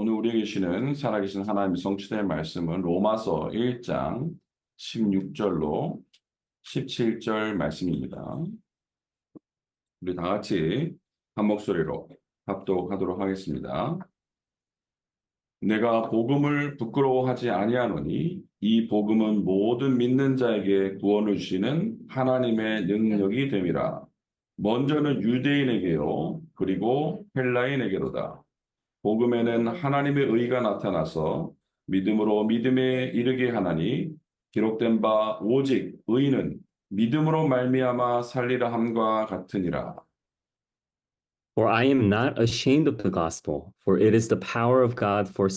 오늘 우리에게 주시는 살아계신 하나님의 성취된 말씀은 로마서 1장 16절로 17절 말씀입니다. 우리 다 같이 한 목소리로 합독하도록 하겠습니다. 내가 복음을 부끄러워하지 아니하노니 이 복음은 모든 믿는 자에게 구원을 주시는 하나님의 능력이 됨이라. 먼저는 유대인에게요, 그리고 헬라인에게로다. 복음에는 하나님의 의가 나타나서 믿음으로 믿음에 이르게 하나니 기록된 바 오직 의는 믿음으로 말미암아 살리라 함과 같으니라. For I am not ashamed of the gospel, for it is the power of God for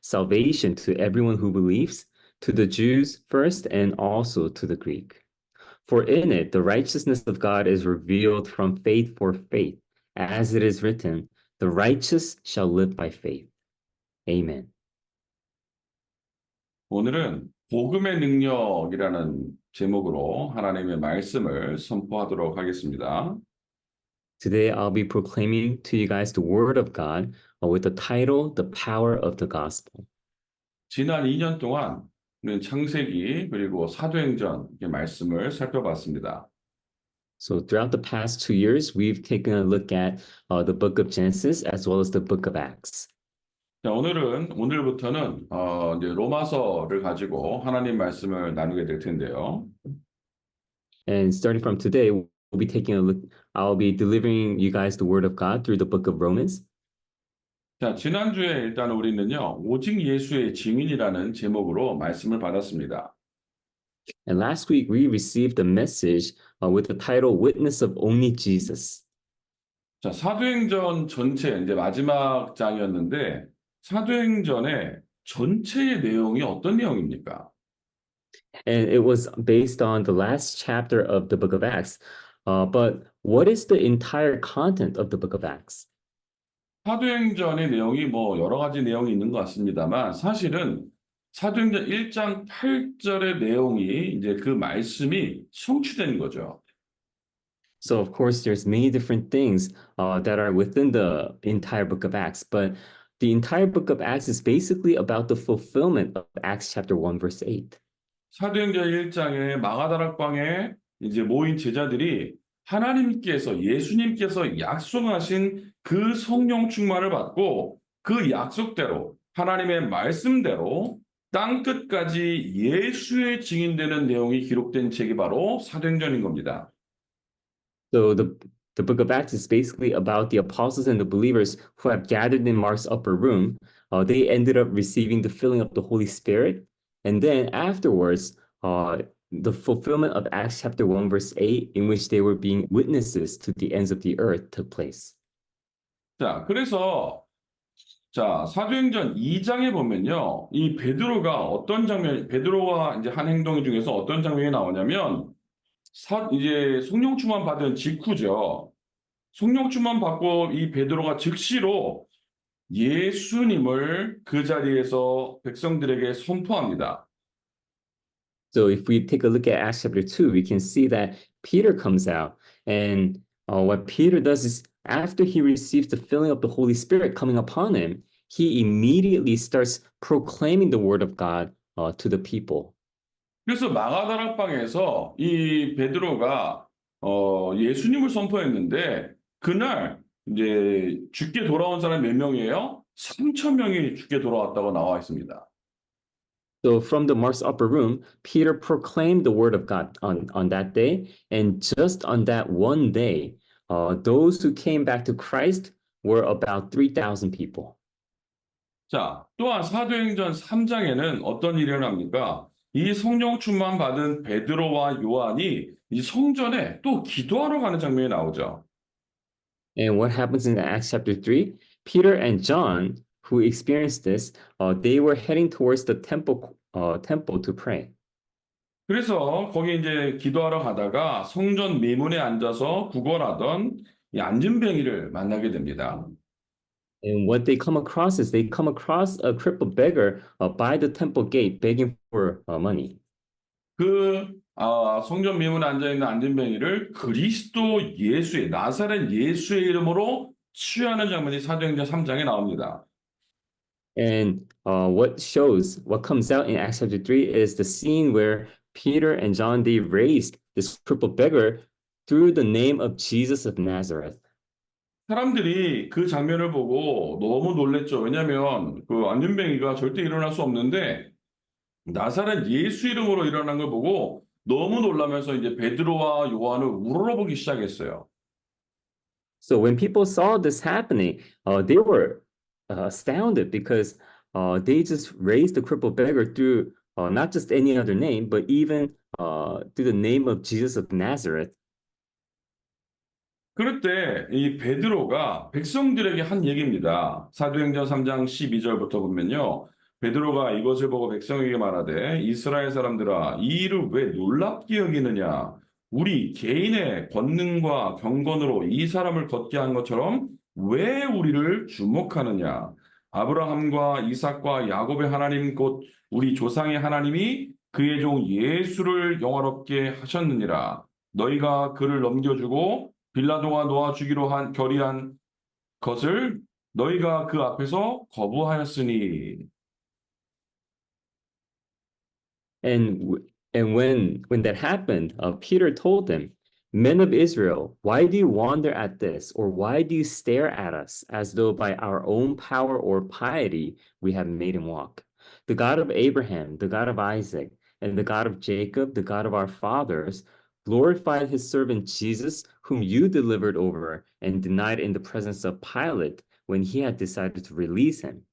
salvation to everyone who believes, to the Jews first and also to the Greek. For in it the righteousness of God is revealed from faith for faith, as it is written, the righteous shall live by faith. Amen. 오늘은 복음의 능력이라는 제목으로 하나님의 말씀을 선포하도록 하겠습니다. Today I'll be proclaiming to you guys the word of God with the title, The Power of the Gospel. 지난 2년 동안 우리는 창세기 그리고 사도행전 말씀을 살펴봤습니다. So throughout the past 2 years, we've taken a look at the book of Genesis as well as the book of Acts. 자, 오늘부터는 이제 로마서를 가지고 하나님 말씀을 나누게 될 텐데요. And starting from today, we'll be taking a look. I'll be delivering you guys the word of God through the book of Romans. 자, 지난주에 일단 우리는요, 오직 예수의 증인이라는 제목으로 말씀을 받았습니다. And last week, we received a message with the title Witness of Only Jesus. 자, 사도행전 전체, 이제 마지막 장이었는데, 사도행전의 전체의 내용이 어떤 내용입니까? And it was based on the last chapter of the book of Acts. But what is the entire content of the book of Acts? 사도행전의 내용이 뭐 여러 가지 내용이 있는 것 같습니다만, 사실은 사도행전 1장 8절의 내용이 이제 그 말씀이 성취된 거죠. So of course, there's many different things that are within the entire book of Acts, but the entire book of Acts is basically about the fulfillment of Acts chapter 1, verse 8. 사도행전 1장에 마가다락방에 이제 모인 제자들이 하나님께서 예수님께서 약속하신 그 성령 충만을 받고 그 약속대로 하나님의 말씀대로 땅 끝까지 예수의 증인되는 내용이 기록된 책이 바로 사도행전인 겁니다. So the book of Acts is basically about the apostles and the believers who have gathered in Mark's upper room. They ended up receiving the filling of the Holy Spirit. And then afterwards, the fulfillment of Acts chapter 1, verse 8, in which they were being witnesses to the ends of the earth, took place. 자, 그래서 사도행전 2장에 보면요. 이 베드로가 이제 한 행동 중에서 어떤 장면이 나오냐면 이제 성령 충만 받은 직후죠. 성령 충만 받고 이 베드로가 즉시로 예수님을 그 자리에서 백성들에게 선포합니다. So if we take a look at Acts chapter 2, we can see that Peter comes out. And what Peter does is after he receives the filling of the Holy Spirit coming upon him, he immediately starts proclaiming the word of God to the people. 그래서 마가다락방에서 이 베드로가 예수님을 선포했는데 그날 이제 죽게 돌아온 사람이 몇 명이에요? 3천 명이 죽게 돌아왔다고 나와 있습니다. So from the Mark's upper room, Peter proclaimed the word of God on that day. And just on that one day, those who came back to Christ were about 3,000 people. 자, 또한 사도행전 3장에는 어떤 일이 일어납니까? 이 성령 충만 받은 베드로와 요한이 이 성전에 또 기도하러 가는 장면이 나오죠. And what happens in Acts chapter 3? Peter and John, who experienced this, they were heading towards the temple to pray. 그래서 거기 이제 기도하러 가다가 성전 미문에 앉아서 구걸하던 이 안진뱅이를 만나게 됩니다. And what they come across is they come across a crippled beggar by the temple gate begging for money. 성전 미문에 앉아있는 안진뱅이를 그리스도 예수의 나사렛 예수의 이름으로 치유하는 장면이 사도행전 3장에 나옵니다. And what comes out in Acts chapter 3 is the scene where Peter and John, they raised this crippled beggar through the name of Jesus of Nazareth. 사람들이 그 장면을 보고 너무 놀랬죠. 왜냐하면 그 안진뱅이가 절대 일어날 수 없는데 나사렛 예수 이름으로 일어난 걸 보고 너무 놀라면서 이제 베드로와 요한을 우러러보기 시작했어요. So when people saw this happening, they were astounded because they just raised the crippled beggar through not just any other name, but even through the name of Jesus of Nazareth. 그럴 때 이 베드로가 백성들에게 한 얘기입니다. 사도행전 3장 12절부터 보면요. 베드로가 이것을 보고 백성에게 말하되 이스라엘 사람들아 이 일을 왜 놀랍게 여기느냐 우리 개인의 권능과 경건으로 이 사람을 걷게 한 것처럼 왜 우리를 주목하느냐 아브라함과 이삭과 야곱의 하나님 곧 우리 조상의 하나님이 그의 종 예수를 영화롭게 하셨느니라 너희가 그를 넘겨주고 빌라도가 놓아주기로 결의한 것을 너희가 그 앞에서 거부하였으니. And when that happened, Peter told them, "Men of Israel, why do you wonder at this, or why do you stare at us as though by our own power or piety we have made him walk? The God of Abraham, the God of Isaac, and the God of Jacob, the God of our fathers, glorified his servant Jesus, whom you delivered over and denied in the presence of Pilate when he had decided to release him."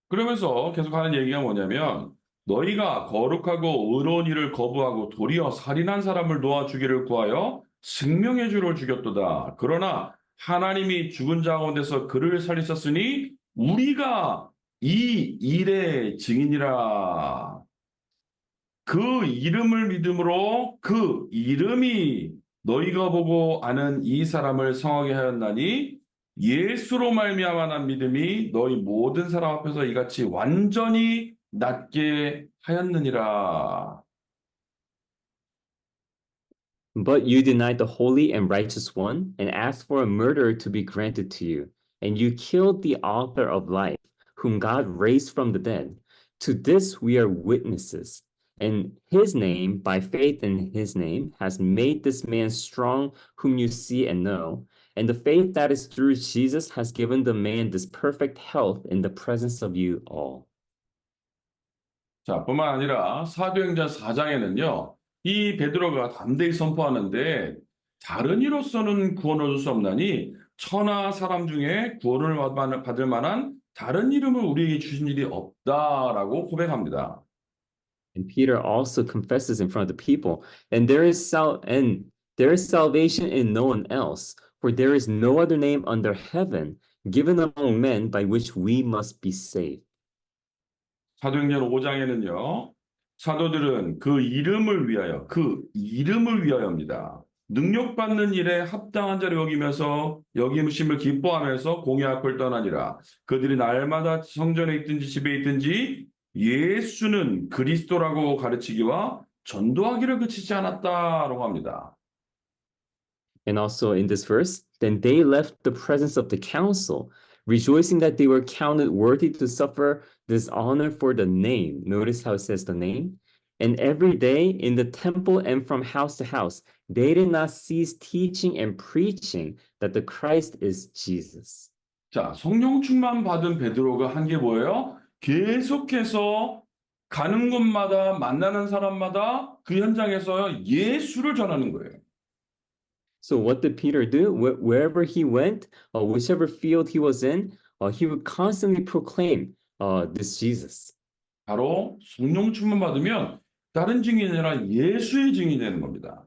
그러면서 계속 하는 얘기가 뭐냐면 너희가 거룩하고 의로운 일을 거부하고 도리어 살인한 사람을 놓아주기를 구하여 생명의 주를 죽였도다. 그러나 하나님이 죽은 자 가운데서 그를 살리셨으니 우리가 이 일의 증인이라. 그 이름을 믿음으로 그 이름이 너희가 보고 아는 이 사람을 성하게 하였나니 예수로 말미암아 난 믿음이 너희 모든 사람 앞에서 이같이 완전히 낫게 하였느니라. But you denied the holy and righteous one and asked for a murderer to be granted to you. And you killed the author of life, whom God raised from the dead. To this we are witnesses. And his name, by faith in his name, has made this man strong, whom you see and know. And the faith that is through Jesus has given the man this perfect health in the presence of you all. 자, 뿐만 아니라 사도행전 4장에는요, 이 베드로가 담대히 선포하는데 다른 이로서는 구원을 얻을 수 없나니 천하 사람 중에 구원을 받을 만한 다른 이름을 우리에게 주신 일이 없다라고 고백합니다. And Peter also confesses in front of the people, and there is salvation in no one else, for there is no other name under heaven given among men by which we must be saved. 사도행전 5장에는요, 사도들은 그 이름을 위하여입니다. 능력받는 일에 합당한 자를 여기면서 여김심을 기뻐하면서 공의 앞을 떠나니라. 그들이 날마다 성전에 있든지 집에 있든지 예수는 그리스도라고 가르치기와 전도하기를 그치지 않았다라고 합니다. And also in this verse, then they left the presence of the council, rejoicing that they were counted worthy to suffer dishonor for the name. Notice how it says the name. And every day in the temple and from house to house, they did not cease teaching and preaching that the Christ is Jesus. 자, 성령 충만 받은 베드로가 한 게 뭐예요? 계속해서 가는 곳마다 만나는 사람마다 그 현장에서 예수를 전하는 거예요. So what did Peter do? Wherever he went, whichever field he was in, he would constantly proclaim this Jesus. 바로 성령 충만 받으면 다른 증인이 아니라 예수의 증인이 되는 겁니다.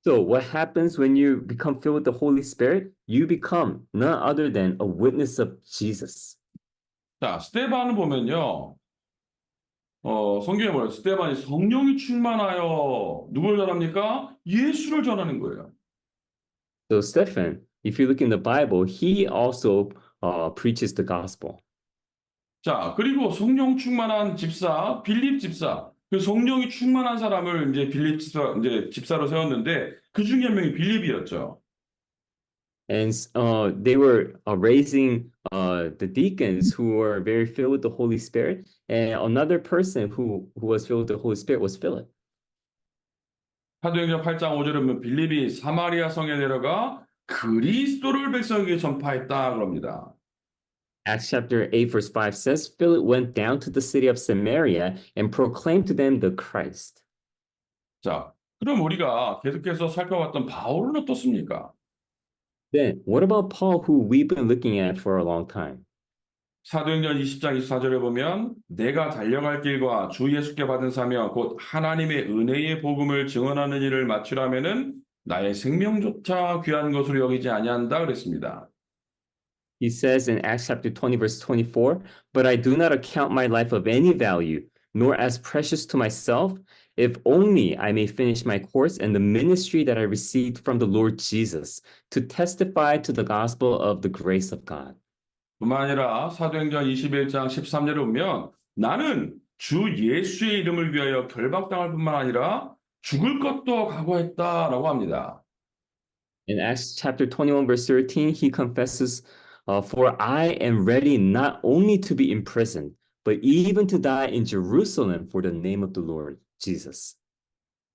So what happens when you become filled with the Holy Spirit? You become none other than a witness of Jesus. 자, 스데반을 보면요. 성경에 뭐예요? 스데반이 성령이 충만하여 누굴 전합니까? 예수를 전하는 거예요. So Stephen, if you look in the Bible, he also preaches the gospel. 자, 그리고 성령 충만한 집사, 빌립 집사. 그 성령이 충만한 사람을 이제 빌립 집사로 세웠는데 그 중에 한 명이 빌립이었죠. And they were raising the deacons who were very filled with the Holy Spirit. And another person who was filled with the Holy Spirit was Philip. 사도행전 8장 5절에 보면 빌립이 사마리아 성에 내려가 그리스도를 백성에게 전파했다 그럽니다. Acts chapter 8, verse 5 says, Philip went down to the city of Samaria and proclaimed to them the Christ. 자, 그럼 우리가 계속해서 살펴봤던 바울은 어떻습니까? Then, what about Paul, who we've been looking at for a long time? 사도행전 20장 24절에 보면 내가 달려갈 길과 주 예수께 받은 사명 곧 하나님의 은혜의 복음을 증언하는 일을 마치려면은 나의 생명조차 귀한 것으로 여기지 아니한다 그랬습니다. He says in Acts chapter 20, verse 24, But I do not account my life of any value, nor as precious to myself, if only I may finish my course and the ministry that I received from the Lord Jesus, to testify to the gospel of the grace of God. 뿐만 아니라 사도행전 21장 13절에 보면 나는 주 예수의 이름을 위하여 결박당할 뿐만 아니라 죽을 것도 각오했다라고 합니다. In Acts chapter 21, verse 13, he confesses, For I am ready not only to be imprisoned, but even to die in Jerusalem for the name of the Lord Jesus.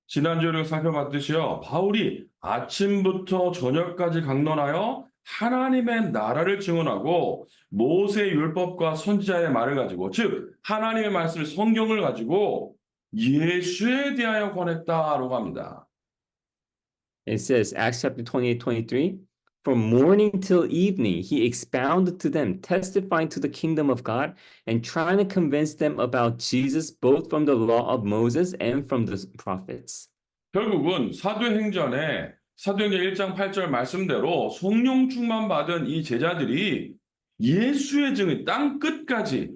지난주에 우리가 살펴봤듯이요. 바울이 아침부터 저녁까지 강론하여 하나님의 나라를 증언하고 모세 율법과 선지자의 말을 가지고 즉 하나님의 말씀 성경을 가지고 예수에 대하여 권했다라고 합니다. It says, Acts chapter 28, 23, From morning till evening, he expounded to them, testifying to the kingdom of God and trying to convince them about Jesus, both from the law of Moses and from the prophets. 결국은 사도행전 1장 8절 말씀대로 성령 충만 받은 이 제자들이 예수의 증인 땅 끝까지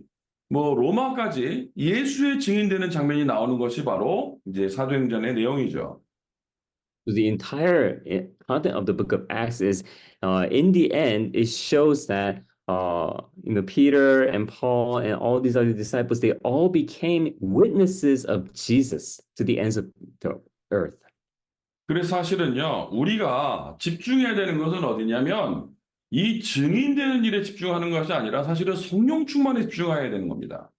로마까지 예수의 증인되는 장면이 나오는 것이 바로 이제 사도행전의 내용이죠. So the entire content of the book of Acts is, in the end, it shows that Peter and Paul and all these other disciples, they all became witnesses of Jesus to the ends of the earth. 그래서 사실은요, 우리가 집중해야 되는 것은 어디냐면 이 증인되는 일에 집중하는 것이 아니라 사실은 성령 충만에 집중해야 되는 겁니다.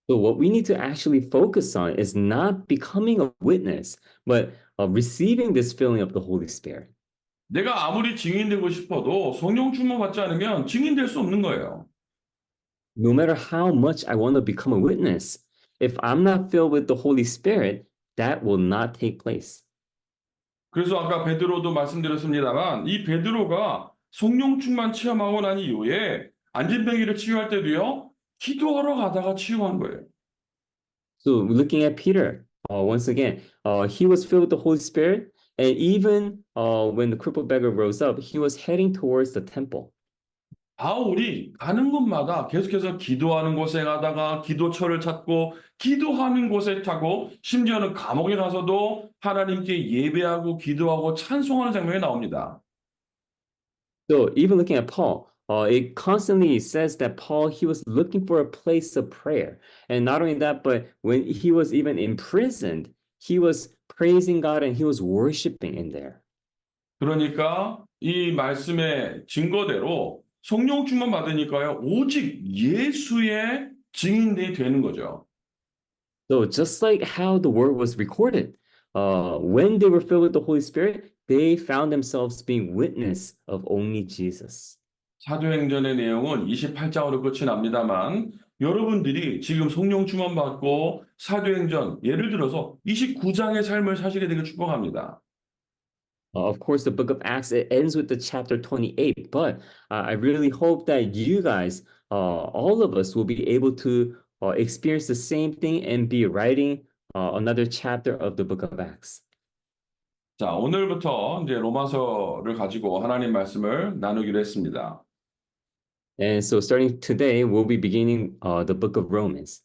So what we need to actually focus on is not becoming a witness, but receiving this filling of the Holy Spirit. 내가 아무리 증인되고 싶어도 성령 충만 받지 않으면 증인될 수 없는 거예요. No matter how much I want to become a witness, if I'm not filled with the Holy Spirit, that will not take place. 그래서 아까 베드로도 말씀드렸습니다만 이 베드로가 성령 충만 체험하고 난 이후에 안진뱅이를 치유할 때도요. 기도하러 가다가 치유한 거예요. So looking at Peter, once again, he was filled with the Holy Spirit, and even when the crippled beggar rose up, he was heading towards the temple. 바울이 가는 곳마다 계속해서 기도하는 곳에 가다가 기도처를 찾고 기도하는 곳에 타고 심지어는 감옥에 가서도 하나님께 예배하고 기도하고 찬송하는 장면이 나옵니다. So even looking at Paul, it constantly says that Paul, he was looking for a place of prayer. And not only that, but when he was even imprisoned, he was praising God and he was worshiping in there. 그러니까 이 말씀의 증거대로 성령 충만 받으니까요. 오직 예수의 증인이 되는 거죠. So just like how the word was recorded, when they were filled with the Holy Spirit, they found themselves being witness of only Jesus. 사도행전의 내용은 28장으로 끝이 납니다만 여러분들이 지금 성령 충만 받고 사도행전 예를 들어서 29장의 삶을 사시게 되길 축복합니다. Of course, the book of Acts, it ends with the chapter 28, but I really hope that you guys, all of us will be able to experience the same thing and be writing another chapter of the book of Acts. 자, 오늘부터 이제 로마서를 가지고 하나님 말씀을 나누기로 했습니다. And so starting today, we'll be beginning the book of Romans.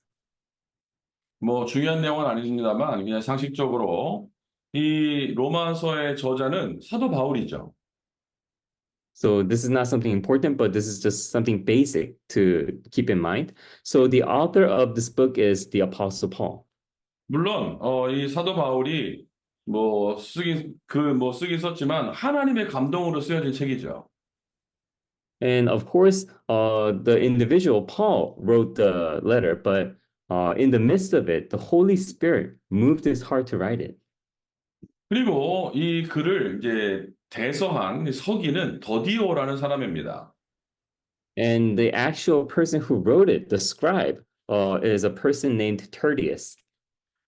중요한 내용은 아닙니다만 그냥 상식적으로 이 로마서의 저자는 사도 바울이죠. So this is not something important, but this is just something basic to keep in mind. So the author of this book is the Apostle Paul. 물론 이 사도 바울이 쓰긴 썼지만 하나님의 감동으로 쓰여진 책이죠. And of course, the individual Paul wrote the letter, but in the midst of it, the Holy Spirit moved his heart to write it. 그리고 이 글을 이제 대서한 이 서기는 더디오라는 사람입니다. And the actual person who wrote it, the scribe, is a person named Tertius.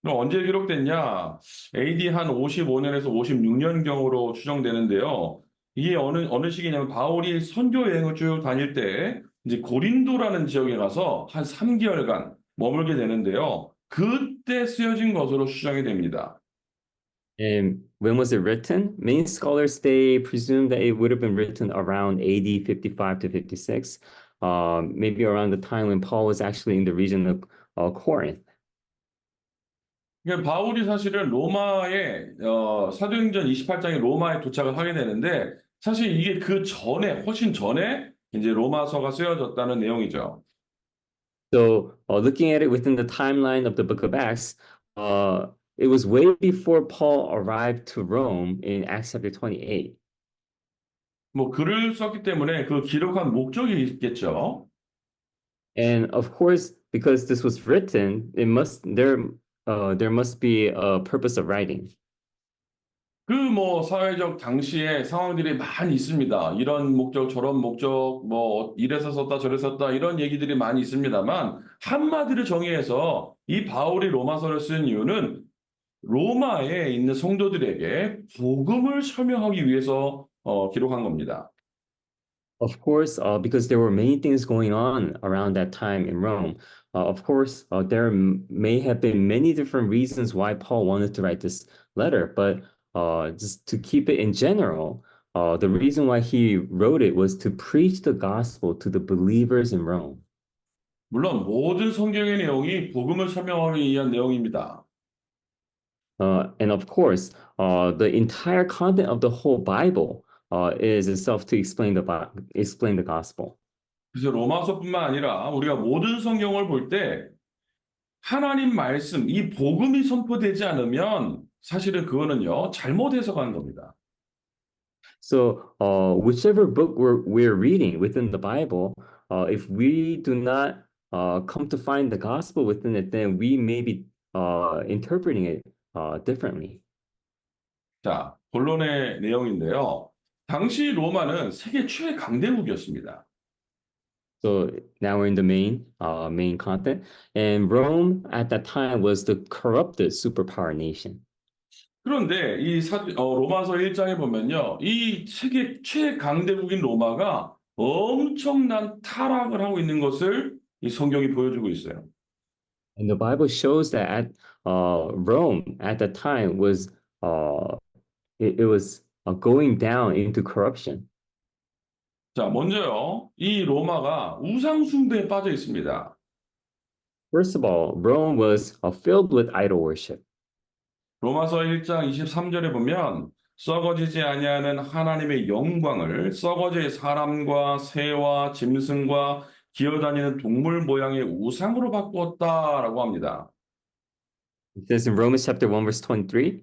그럼 언제 기록됐냐? AD 한 55년에서 56년경으로 추정되는데요. 이게 어느 시기냐면 바울이 선교 여행을 쭉 다닐 때 이제 고린도라는 지역에 가서 한 3개월간 머물게 되는데요. 그때 쓰여진 것으로 추정이 됩니다. And when was it written? Many scholars they presume that it would have been written around AD 55 to 56, maybe around the time when Paul was actually in the region of Corinth. 그러니까 바울이 사실은 사도행전 28장에 로마에 도착을 하게 되는데 사실 이게 그 전에 훨씬 전에 이제 로마서가 쓰여졌다는 내용이죠. So, looking at it within the timeline of the book of Acts, uh, it was way before Paul arrived to Rome in Acts chapter 28. 뭐 글을 썼기 때문에 그 기록한 목적이 있겠죠. And of course, because this was written, there must be a purpose of writing. 그 뭐 사회적 당시에 상황들이 많이 있습니다. 이런 목적, 저런 목적, 뭐 이래서 썼다, 저래서 썼다 이런 얘기들이 많이 있습니다만 한마디로 정의해서 이 바울이 로마서를 쓴 이유는 로마에 있는 성도들에게 복음을 설명하기 위해서 기록한 겁니다. Of course, because there were many things going on around that time in Rome. Of course, may have been many different reasons why Paul wanted to write this letter, but just to keep it in general, the reason why he wrote it was to preach the gospel to the believers in Rome. 물론 모든 성경의 내용이 복음을 설명하기 위한 내용입니다. And of course, the entire content of the whole Bible is itself to explain the gospel. 그래서 로마서뿐만 아니라 우리가 모든 성경을 볼 때 하나님 말씀, 이 복음이 선포되지 않으면 사실은 그거는요, 잘못 해석한 겁니다. So, whichever book we're reading within the Bible, if we do not come to find the gospel within it, then we may be interpreting it differently. 자, 본론의 내용인데요. 당시 로마는 세계 최강대국이었습니다. So now we're in the main content, and Rome at that time was the corrupted superpower nation. 그런데 로마서 1장에 보면요. 이 세계 최강대국인 로마가 엄청난 타락을 하고 있는 것을 이 성경이 보여주고 있어요. And the Bible shows that Rome at that time was uh, it was going down into corruption. 자, 먼저요. 이 로마가 우상 숭배에 빠져 있습니다. First of all, Rome was filled with idol worship. 로마서 1장 23절에 보면 썩어지지 아니하는 하나님의 영광을 썩어질 사람과 새와 짐승과 기어다니는 동물 모양의 우상으로 바꾸었다라고 합니다. It says in Romans chapter 1, verse 23,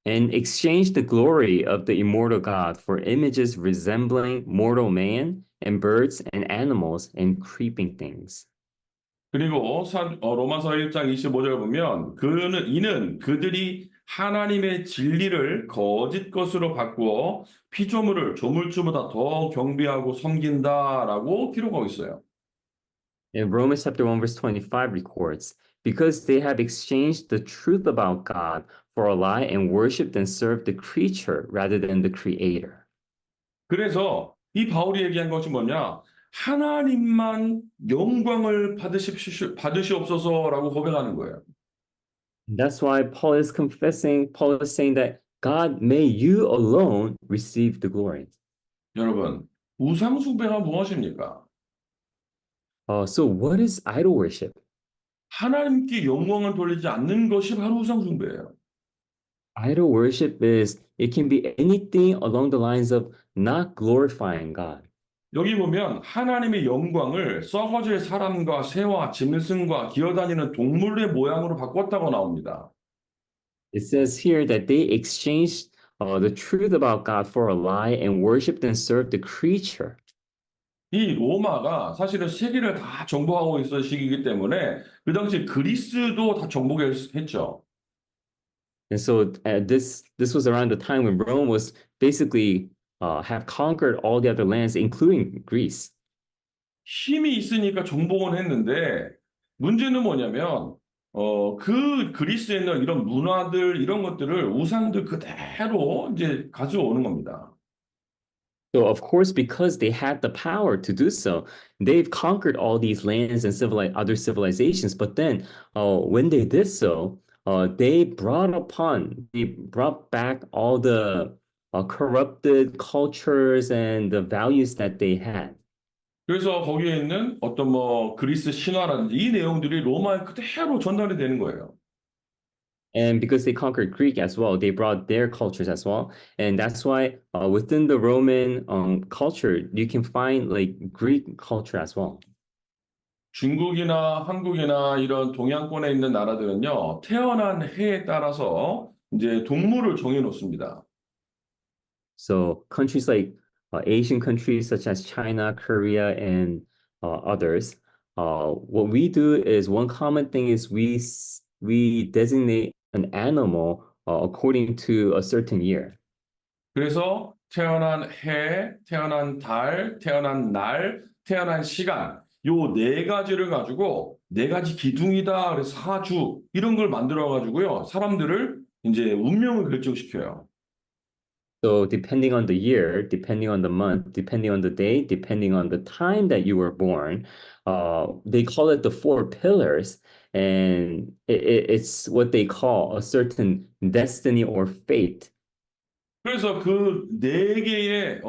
and exchanged the glory of the immortal God for images resembling mortal man and birds and animals and creeping things. 그리고 로마서 1장 25절 보면 이는 그들이 하나님의 진리를 거짓 것으로 바꾸어 피조물을 조물주보다 더 경배하고 섬긴다라고 기록하고 있어요. And Romans chapter 1, verse 25 records, because they have exchanged the truth about God for a lie and worshiped and served the creature rather than the creator. 그래서 이 바울이 얘기한 것이 뭐냐? 하나님만 영광을 받으시옵소서라고 고백하는 거예요. That's why Paul is saying that God, may you alone receive the glory. 여러분, 우상 숭배가 무엇입니까? So what is idol worship? 하나님께 영광을 돌리지 않는 것이 바로 우상 숭배예요. Idol worship it can be anything along the lines of not glorifying God. 여기 보면 하나님의 영광을 썩어질 사람과 새와 짐승과 기어다니는 동물의 모양으로 바꿨다고 나옵니다. It says here that they exchanged the truth about God for a lie and worshipped and served the creature. 이 로마가 사실은 세계를 다 정복하고 있었던 시기이기 때문에 그 당시 그리스도 다 정복했죠. And so this was around the time when Rome was basically have conquered all the other lands, including Greece. 힘이 있으니까 정복은 했는데 문제는 뭐냐면 그 그리스에 있는 이런 문화들 이런 것들을 우상들 그대로 이제 가져오는 겁니다. So of course, because they had the power to do so, they've conquered all these lands and other civilizations. But then, when they did so, they brought back all the corrupted cultures and the values that they had. 그래서 거기에 있는 어떤 뭐 그리스 신화라든지 이 내용들이 로마에 그대로 전달이 되는 거예요. And because they conquered Greek as well, they brought their cultures as well. And that's why within the Roman culture, you can find like Greek culture as well. 중국이나 한국이나 이런 동양권에 있는 나라들은요, 태어난 해에 따라서 이제 동물을 정해 놓습니다. So countries like Asian countries such as China, Korea, and others, what we do is one common thing is we designate an animal according to a certain year. 그래서 태어난 해, 태어난 달, 태어난 날, 태어난 시간, 요 네 가지를 가지고 네 가지 기둥이다. 그래서 사주 이런 걸 만들어 가지고요. 사람들을 이제 운명을 결정시켜요. So depending on the year, depending on the month, depending on the day, depending on the time that you were born, they call it the four pillars, and it's what they call a certain destiny or fate. 그래서 그 네 개의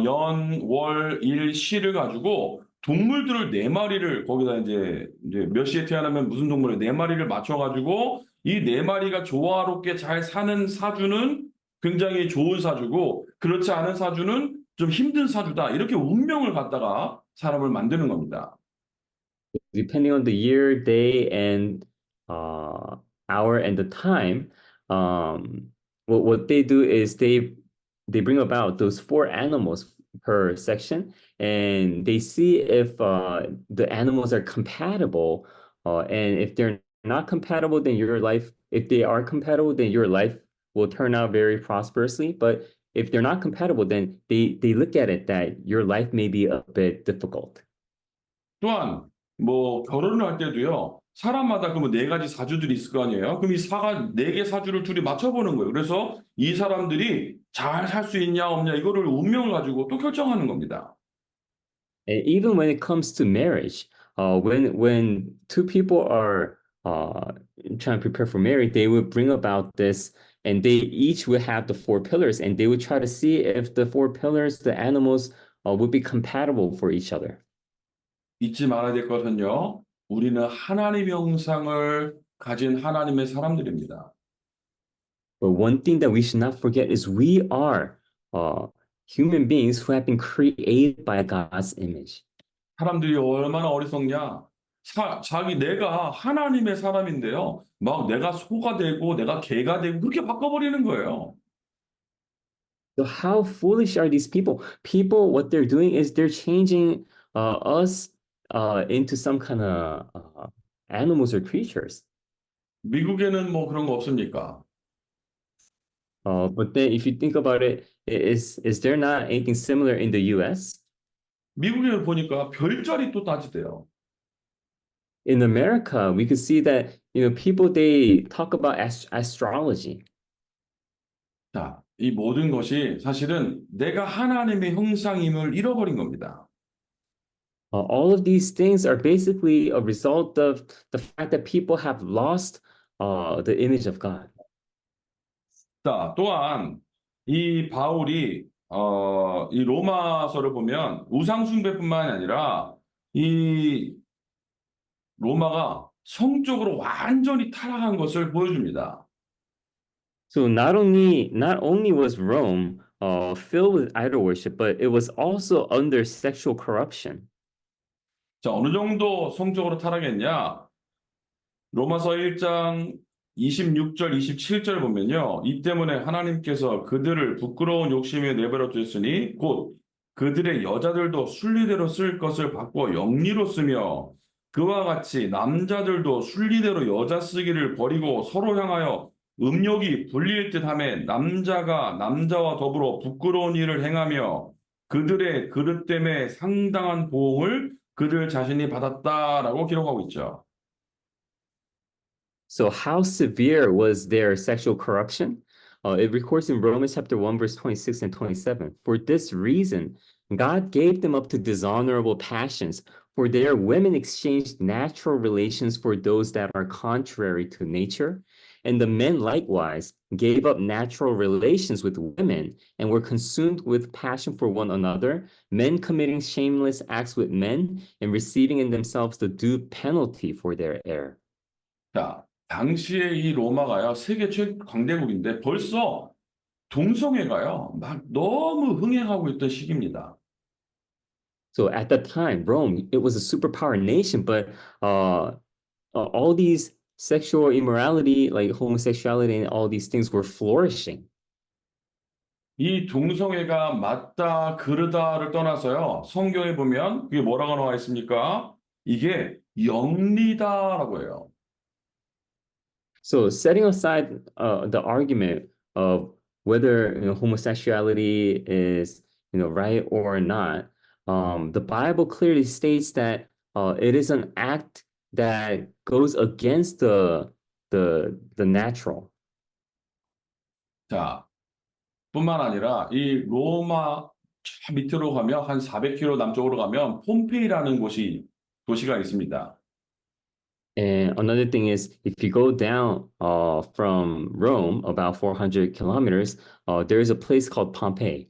연, 월, 일, 시를 가지고 동물들을 네 마리를 거기다 이제 몇 시에 태어나면 무슨 동물을 네 마리를 맞춰가지고 이 네 마리가 조화롭게 잘 사는 사주는 굉장히 좋은 사주고 그렇지 않은 사주는 좀 힘든 사주다. 이렇게 운명을 갖다가 사람을 만드는 겁니다. Depending on the year, day, and uh, hour and the time, what they do is they bring about those four animals per section, and they see if the animals are compatible, and if they're not compatible, then your life, if they are compatible, then your life will turn out very prosperously. But if they're not compatible, then they look at it that your life may be a bit difficult. 또한 뭐 결혼을 할 때도요. 사람마다 그러면 네 가지 사주들이 있을 거 아니에요. 그럼 이 네 개 사주를 둘이 맞춰보는 거예요. 그래서 이 사람들이 잘 살 수 있냐 없냐 이거를 운명을 가지고 또 결정하는 겁니다. And even when it comes to marriage, when two people are trying to prepare for marriage, they would bring about this, and they each would have the four pillars, and they would try to see if the four pillars, the animals, would be compatible for each other. 잊지 말아야 될 것은요. 우리는 하나님의 형상을 가진 하나님의 사람들입니다. But one thing that we should not forget is we are uh, human beings who have been created by God's image. 사람들이 얼마나 어리석냐? 내가 하나님의 사람인데요. 막 내가 소가 되고 내가 개가 되고 그렇게 바꿔버리는 거예요. So how foolish are these people? People, what they're doing is they're changing us into some kind of animals or creatures. 미국에는 뭐 그런 거 없습니까? But then if you think about it, is there not anything similar in the US? 미국에 보니까 별자리 또 따지대요. In America, we could see that, people they talk about astrology. 자, 이 모든 것이 사실은 내가 하나님의 형상임을 잃어버린 겁니다. All of these things are basically a result of the fact that people have lost the image of God. 자, 또한 이 바울이 이 로마서를 보면 우상 숭배뿐만 아니라 이 로마가 성적으로 완전히 타락한 것을 보여줍니다. So not only was Rome filled with idol worship, but it was also under sexual corruption. 자, 어느 정도 성적으로 타락했냐? 로마서 1장 26절, 27절 보면요. 이 때문에 하나님께서 그들을 부끄러운 욕심에 내버려 두셨으니 곧 그들의 여자들도 순리대로 쓸 것을 바꿔 영리로 쓰며 그와 같이 남자들도 순리대로 여자 쓰기를 버리고 서로 향하여 음욕이 불릴 듯하며 남자가 남자와 더불어 부끄러운 일을 행하며 그들의 그릇됨에 상당한 보응을 그들 자신이 받았다라고 기록하고 있죠. So how severe was their sexual corruption? It records in Romans chapter 1, verse 26 and 27. For this reason, God gave them up to dishonorable passions, for their women exchanged natural relations for those that are contrary to nature. And the men likewise gave up natural relations with women and were consumed with passion for one another, men committing shameless acts with men and receiving in themselves the due penalty for their error. 자, 당시에 이 로마가요, 세계 최강대국인데 벌써 동성애가요, 막 너무 흥행하고 있던 시기입니다. So at that time, Rome, it was a superpower nation, but all these sexual immorality, like homosexuality and all these things were flourishing. 이 동성애가 맞다, 그르다를 떠나서요, 성경에 보면 그게 뭐라고 나와 있습니까? 이게 영리다라고 해요. So setting aside the argument of whether homosexuality is right or not, the Bible clearly states that it is an act that goes against the natural. 자, 뿐만 아니라 이 로마 저 밑으로 가면 한 400km 남쪽으로 가면 폼페이라는 도시가 있습니다. And another thing is, if you go down from Rome about 400 kilometers, there is a place called Pompeii.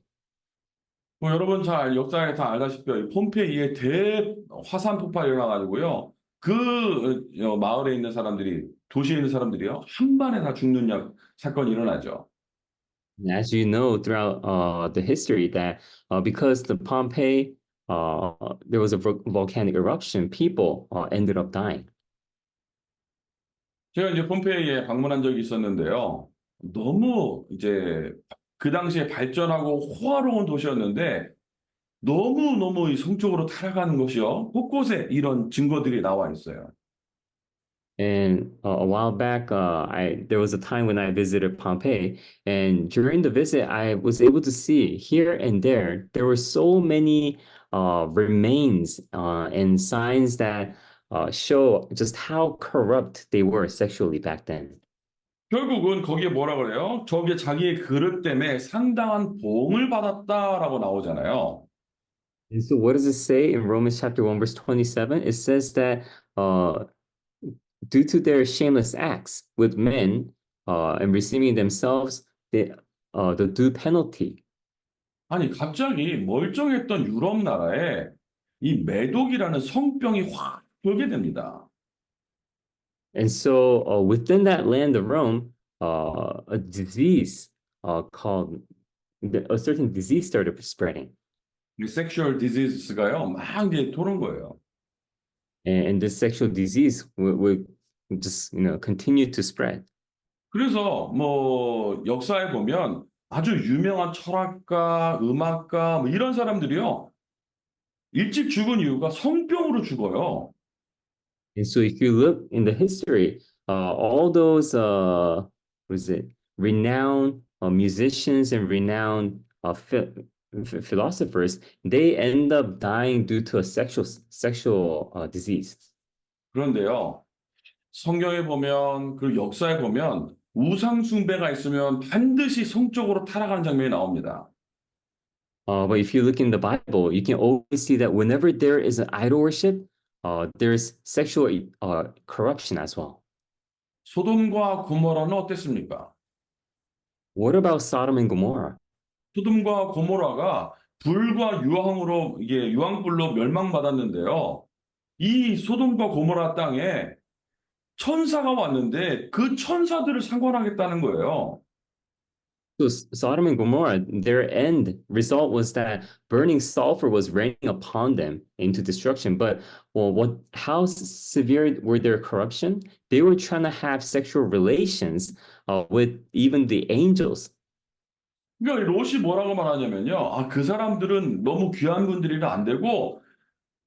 뭐 여러분 잘 역사에 다 알다시피 이 폼페이에 대 화산 폭발이 일어나가지고요. 그 마을에 있는 사람들이 도시에 있는 사람들이요 한 번에 다 죽는 사건이 일어나죠. And as you know, throughout the history, that because the Pompeii, there was a volcanic eruption, people ended up dying. 제가 이제 폼페이에 방문한 적이 있었는데요. 너무 이제 그 당시에 발전하고 호화로운 도시였는데 너무너무 이 성적으로 타락하는 것이요. 곳곳에 이런 증거들이 나와 있어요. And a while back, I there was a time when I visited Pompeii, and during the visit, I was able to see here and there were so many remains and signs that show just how corrupt they were sexually back then. 결국은 거기에 뭐라 그래요? 저게 자기의 그릇 때문에 상당한 보응을 받았다라고 나오잖아요. And so, what does it say in Romans chapter 1, verse 27? It says that uh, due to their shameless acts with men and receiving themselves the due penalty. 아니, 갑자기 멀쩡했던 유럽 나라에 이 매독이라는 성병이 확 돌게 됩니다. And so, within that land of Rome, a disease called a certain disease started spreading. 이 섹슈얼 디지즈가요, 막 이제 도는 거예요. And this sexual disease would just, continue to spread. 그래서 뭐 역사에 보면 아주 유명한 철학가, 음악가 뭐 이런 사람들이요. 일찍 죽은 이유가 성병으로 죽어요. And so, if you look in the history, all those, what is it, renowned musicians and renowned philosophers, they end up dying due to a sexual disease. 그런데요. 성경에 보면 그 역사에 보면 우상 숭배가 있으면 반드시 성적으로 타락하는 장면이 나옵니다. But if you look in the Bible, you can always see that whenever there is an idol worship, there's sexual corruption as well. 소돔과 고모라는 어땠습니까? What about Sodom and Gomorrah? 소돔과 고모라가 불과 유황으로 이게 유황불로 멸망받았는데요. 이 소돔과 고모라 땅에 천사가 왔는데 그 천사들을 상관하겠다는 거예요. So Sodom and Gomorrah, their end result was that burning sulfur was raining upon them into destruction. But well, how severe were their corruption? They were trying to have sexual relations with even the angels. 그러니까 이 롯이 뭐라고 말하냐면요. 아, 그 사람들은 너무 귀한 분들이라 안 되고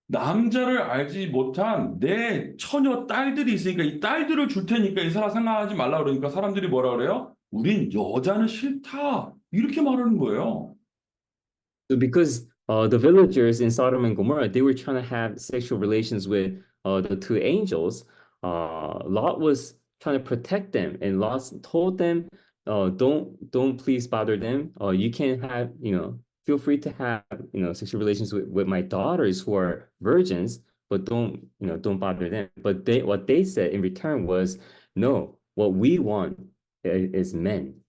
남자를 알지 못한 내 처녀 딸들이 있으니까 이 딸들을 줄 테니까 이 사람 생각하지 말라 그러니까 사람들이 뭐라 그래요? 우린 여자는 싫다. 이렇게 말하는 거예요. So because the villagers in Sodom and Gomorrah, they were trying to have sexual relations with the two angels. Lot was trying to protect them, and Lot told them, don't please bother them. You can have, feel free to have, sexual relations with my daughters who are virgins, but don't bother them. But what they said in return was, no, what we want is men.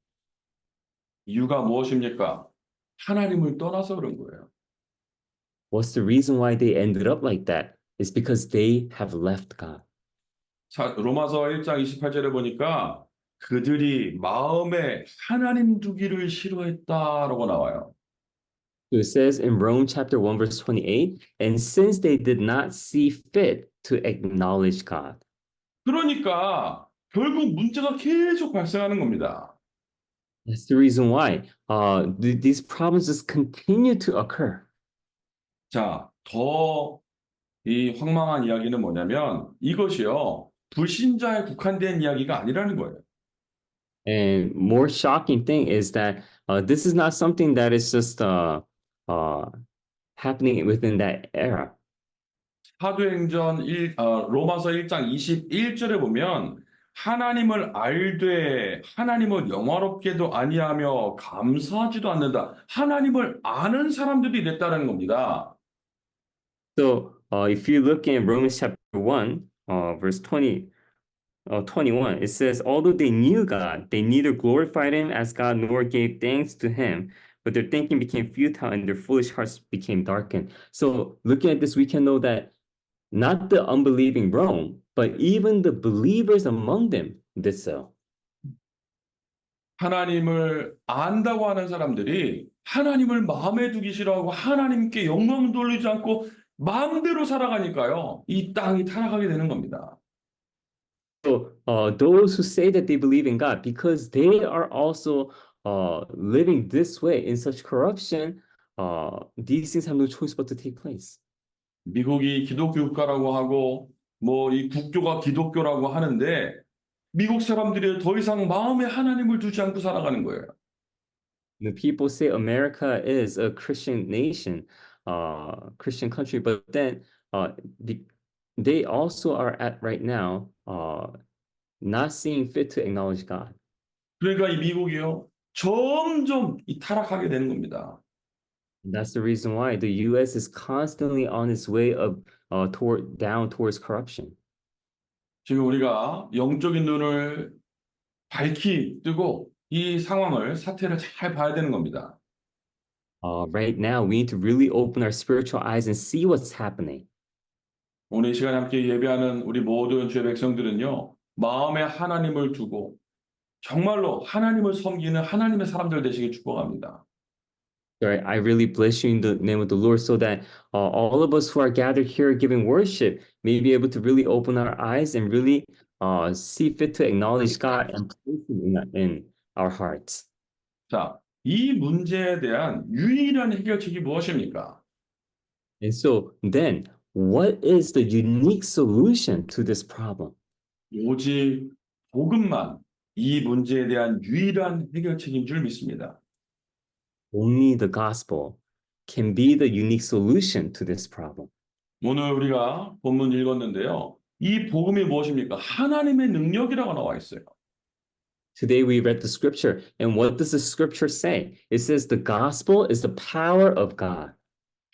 이유가 무엇입니까? 하나님을 떠나서 그런 거예요. What's the reason why they ended up like that? It's because they have left God. 자, 로마서 1장 28절에 보니까 그들이 마음에 하나님 두기를 싫어했다라고 나와요. So it says in Rome chapter 1 verse 28, and since they did not see fit to acknowledge God. 그러니까 결국 문제가 계속 발생하는 겁니다. That's the reason why these problems just continue to occur. 자, 더 이 황망한 이야기는 뭐냐면 이것이요. 불신자에 국한된 이야기가 아니라는 거예요. And more shocking thing is that this is not something that is just uh, happening within that era. 사도행전 로마서 1장 21절에 보면 하나님을 알되 하나님을 영화롭게도 아니하며 감사하지도 않는다. 하나님을 아는 사람들이 됐다는 겁니다. So if you look in Romans chapter 1, verse 21, it says, although they knew God, they neither glorified him as God nor gave thanks to him, but their thinking became futile and their foolish hearts became darkened. So looking at this, we can know that not the unbelieving Rome, but even the believers among them did so. 하나님을 안다고 하는 사람들이 하나님을 마음에 두기 싫어하고 하나님께 영광 돌리지 않고 마음대로 살아가니까요. 이 땅이 타락하게 되는 겁니다. So those who say that they believe in God, because they are also living this way in such corruption, these things have no choice but to take place. 미국이 기독교 국가라고 하고 뭐 이 국교가 기독교라고 하는데 미국 사람들이 더 이상 마음에 하나님을 두지 않고 살아가는 거예요. The people say America is a Christian nation, Christian country, but then they also are at right now not seeing fit to acknowledge God. 그러니까 이 미국이요 점점 이 타락하게 되는 겁니다. That's the reason why the U.S. is constantly on its way of down towards corruption. 지금 우리가 영적인 눈을 밝히 뜨고 이 상황을 사태를 잘 봐야 되는 겁니다. Right now, we need to really open our spiritual eyes and see what's happening. 오늘 이 시간에 함께 예배하는 우리 모든 주의 백성들은요 마음에 하나님을 두고 정말로 하나님을 섬기는 하나님의 사람들 되시길 축복합니다. Right, I really bless you in the name of the Lord so that all of us who are gathered here giving worship may be able to really open our eyes and really see fit to acknowledge God and place Him in our hearts. 자, 이 문제에 대한 유일한 해결책이 무엇입니까? And so then, what is the unique solution to this problem? 오직 복음만 이 문제에 대한 유일한 해결책인 줄 믿습니다. Only the gospel can be the unique solution to this problem. 오늘 우리가 본문 읽었는데요. 이 복음이 무엇입니까? 하나님의 능력이라고 나와 있어요. Today we read the scripture, and what does the scripture say? It says the gospel is the power of God.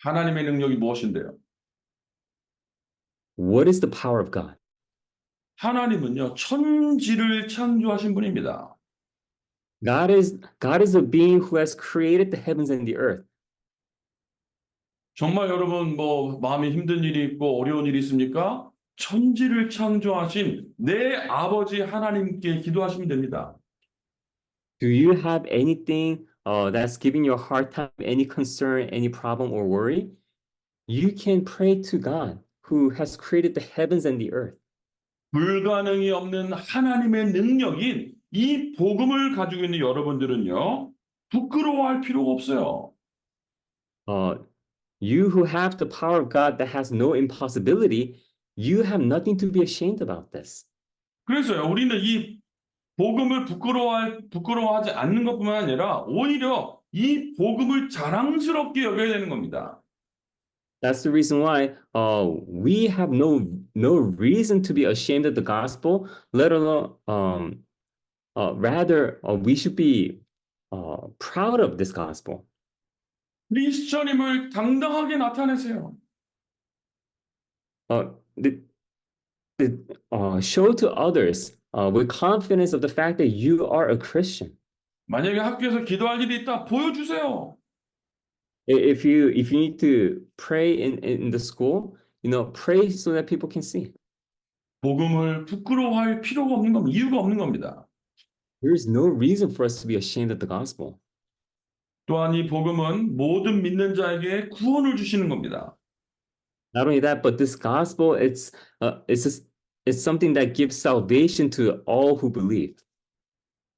하나님의 능력이 무엇인데요? What is the power of God? 하나님은요, 천지를 창조하신 분입니다. God is a being who has created the heavens and the earth. 정말 여러분 뭐 마음에 힘든 일이 있고 어려운 일이 있습니까? 천지를 창조하신 내 아버지 하나님께 기도하시면 됩니다. Do you have anything that's giving you a hard time, any concern, any problem or worry? You can pray to God who has created the heavens and the earth. 불가능이 없는 하나님의 능력인 이 복음을 가지고 있는 여러분들은요, 부끄러워할 필요가 없어요. Uh, you who have the power of God that has no impossibility, you have nothing to be ashamed about this. 그래서요, 우리는 이 복음을 부끄러워하지 않는 것뿐만 아니라 오히려 이 복음을 자랑스럽게 여겨야 되는 겁니다. That's the reason why we have no reason to be ashamed of the gospel, let alone rather we should be proud of this gospel. 크리스천임을 당당하게 나타내세요. The, show to others with confidence of the fact that you are a Christian. 만약에 학교에서 기도할 일이 있다, 보여주세요. If you need to pray in the school, pray so that people can see. 복음을 부끄러워할 필요가 없는 겁니다. 이유가 없는 겁니다. There is no reason for us to be ashamed of the gospel. 또한 이 복음은 모든 믿는 자에게 구원을 주시는 겁니다. Not only that, but this gospel, it's something that gives salvation to all who believe.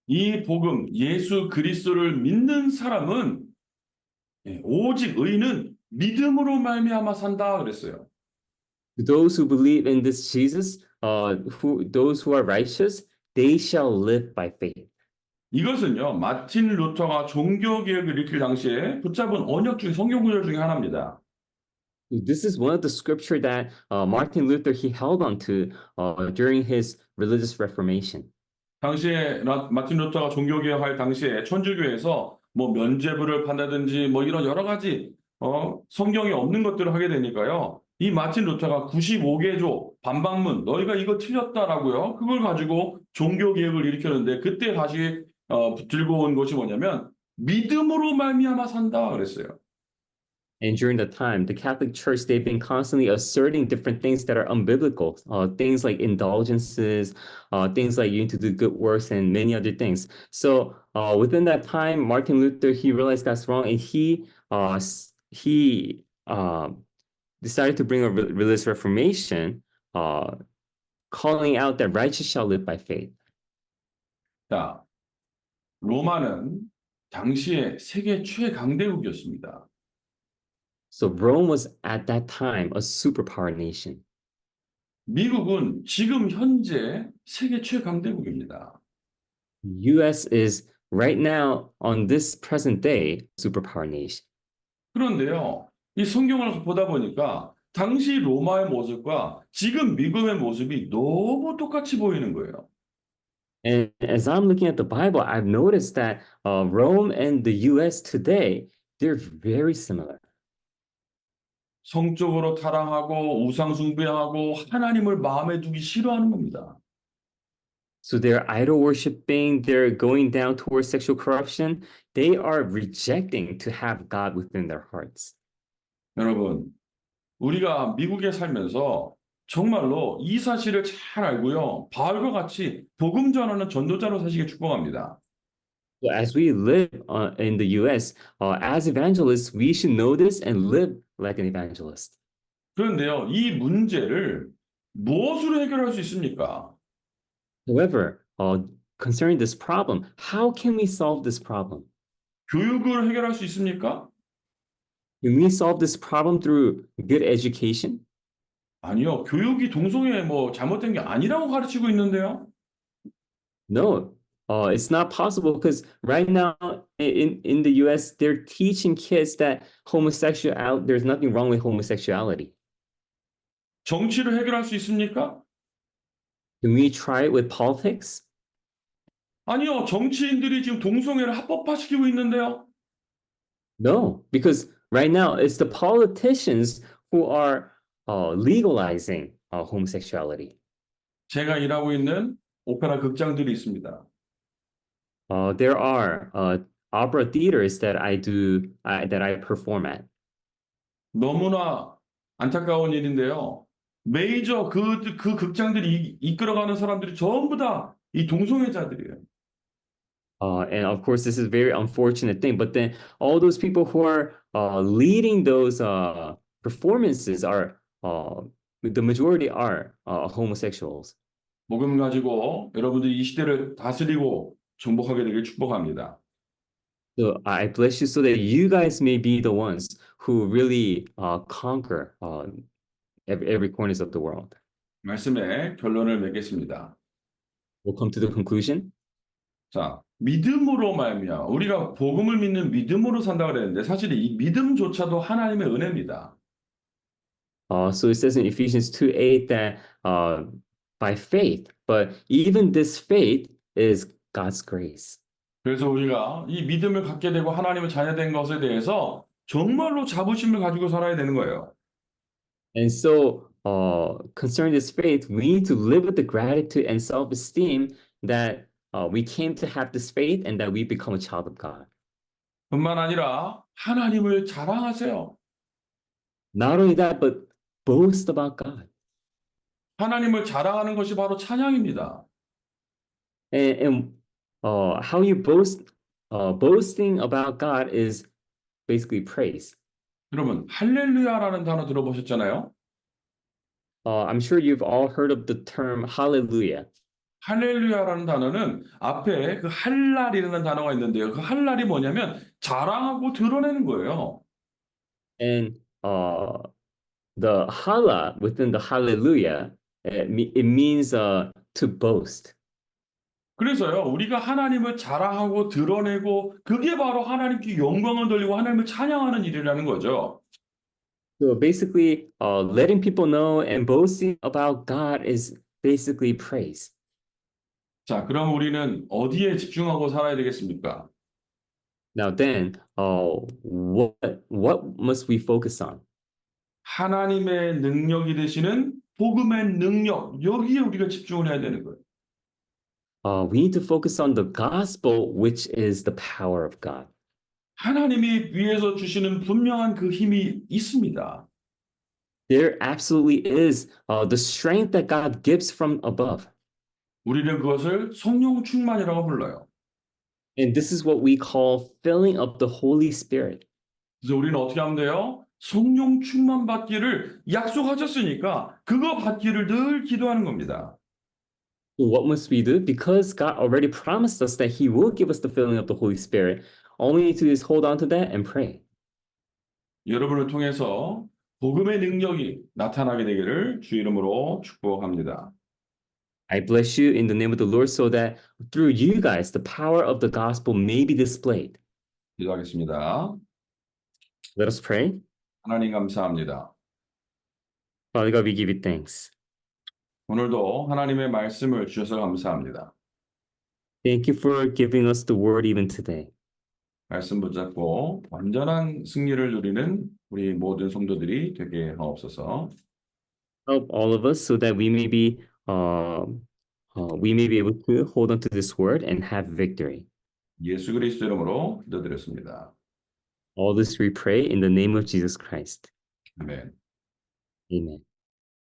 이 복음, 예수 그리스도를 믿는 사람은 오직 의인은 믿음으로 말미암아 산다 그랬어요. To those who believe in this Jesus, those who are righteous, they shall live by faith. 이것은요, 마틴 루터가 종교개혁을 일으킬 당시에 붙잡은 언약 중 성경 구절 중에 하나입니다. This is one of the scripture that Martin Luther he held on to during his religious reformation. 당시에 마틴 루터가 종교개혁할 당시에 천주교에서 뭐 면죄부를 판다든지 뭐 이런 여러 가지 성경에 없는 것들을 하게 되니까요. 이 마틴 루터가 95개조 반박문 너희가 이거 틀렸다라고요. 그걸 가지고 종교개혁을 일으켰는데 그때 다시 들고 온 것이 뭐냐면 믿음으로 말미암아 산다 그랬어요. And during the time, the Catholic Church, they've been constantly asserting different things that are unbiblical, things like indulgences, things like you need to do good works, and many other things. So within that time, Martin Luther, he realized that's wrong, and he decided to bring a religious reformation, calling out that righteous shall live by faith. 자, 로마는 당시에 세계 최강대국이었습니다. So Rome was at that time a superpower nation. 미국은 지금 현재 세계 최강대국입니다. U.S. is right now on this present day superpower nation. 그런데요, 이 성경을 보다 보니까 당시 로마의 모습과 지금 미국의 모습이 너무 똑같이 보이는 거예요. And as I'm looking at the Bible, I've noticed that Rome and the U.S. today, they're very similar. 성적으로 타락하고 우상 숭배하고 하나님을 마음에 두기 싫어하는 겁니다. So they're idol worshiping, they're going down towards sexual corruption. They are rejecting to have God within their hearts. 여러분, 우리가 미국에 살면서 정말로 이 사실을 잘 알고요. 바울과 같이 복음 전하는 전도자로 사시길 축복합니다. So as we live in the U.S., as evangelists, we should know this and live like an evangelist. 그런데요, 이 문제를 무엇으로 해결할 수 있습니까? However, concerning this problem, how can we solve this problem? 교육으로 해결할 수 있습니까? Can we solve this problem through good education? 아니요. 교육이 동성애 뭐 잘못된 게 아니라고 가르치고 있는데요. No, it's not possible because right now in the US, they're teaching kids that there's nothing wrong with homosexuality. 정치로 해결할 수 있습니까? Can we try it with politics? 아니요. 정치인들이 지금 동성애를 합법화시키고 있는데요. No, because right now it's the politicians who are legalizing homosexuality. 제가 일하고 있는 오페라 극장들이 있습니다. There are opera theaters that I perform at. 너무나 안타까운 일인데요. 메이저 그 극장들이 이끌어가는 사람들이 전부 다 이 동성애자들이에요. And of course, this is a very unfortunate thing. But then all those people who are leading those performances are the majority are homosexuals. 복음 가지고 여러분들이 이 시대를 다스리고 정복하게 되길 축복합니다. So I bless you so that you guys may be the ones who really conquer every corners of the world. 말씀의 결론을 맺겠습니다. We'll come to the conclusion. 자, 믿음으로 말미암아 우리가 복음을 믿는 믿음으로 산다 그랬는데 사실 이 믿음조차도 하나님의 은혜입니다. So it says in Ephesians 2:8 that by faith, but even this faith is God's grace. 그래서 우리가 이 믿음을 갖게 되고 하나님의 자녀된 것에 대해서 정말로 자부심을 가지고 살아야 되는 거예요. And so, concerning this faith, we need to live with the gratitude and self-esteem that we came to have this faith and that we become a child of God. 뿐만 아니라 하나님을 자랑하세요. Not only that, but boast about God. 하나님을 자랑하는 것이 바로 찬양입니다. And how you boasting about God is basically praise. 여러분, 할렐루야라는 단어 들어보셨잖아요. I'm sure you've all heard of the term hallelujah. 할렐루야라는 단어는 앞에 그 할랄이라는 단어가 있는데요. 그 할랄이 뭐냐면 자랑하고 드러내는 거예요. And the hala within the hallelujah, it means to boast. 그래서요, 우리가 하나님을 자랑하고 드러내고 그게 바로 하나님께 영광을 돌리고 하나님을 찬양하는 일이라는 거죠. So basically, letting people know and boasting about God is basically praise. 자, 그럼 우리는 어디에 집중하고 살아야 되겠습니까? Now then, what must we focus on? 하나님의 능력이 되시는 복음의 능력, 여기에 우리가 집중을 해야 되는 거예요. We need to focus on the gospel, which is the power of God. 하나님이 위에서 주시는 분명한 그 힘이 있습니다. There absolutely is the strength that God gives from above. 우리는 그것을 성령 충만이라고 불러요. And this is what we call filling up the Holy Spirit. 그래서 우리는 어떻게 하면 돼요? 성령 충만 받기를 약속하셨으니까 그거 받기를 늘 기도하는 겁니다. So what must we do? Because God already promised us that He will give us the filling of the Holy Spirit. All we need to do is hold on to that and pray. 여러분을 통해서 복음의 능력이 나타나게 되기를 주 이름으로 축복합니다. I bless you in the name of the Lord so that through you guys, the power of the gospel may be displayed. 기도하겠습니다. Let us pray. 하나님 감사합니다. Father God, we give you thanks. 오늘도 하나님의 말씀을 주셔서 감사합니다. Thank you for giving us the word even today. 말씀 붙잡고 완전한 승리를 누리는 우리 모든 성도들이 되게 하옵소서. Help all of us so that we may be able to hold on to this word and have victory. 예수 그리스도 이름으로 기도드렸습니다. All this we pray in the name of Jesus Christ. 아멘. Amen.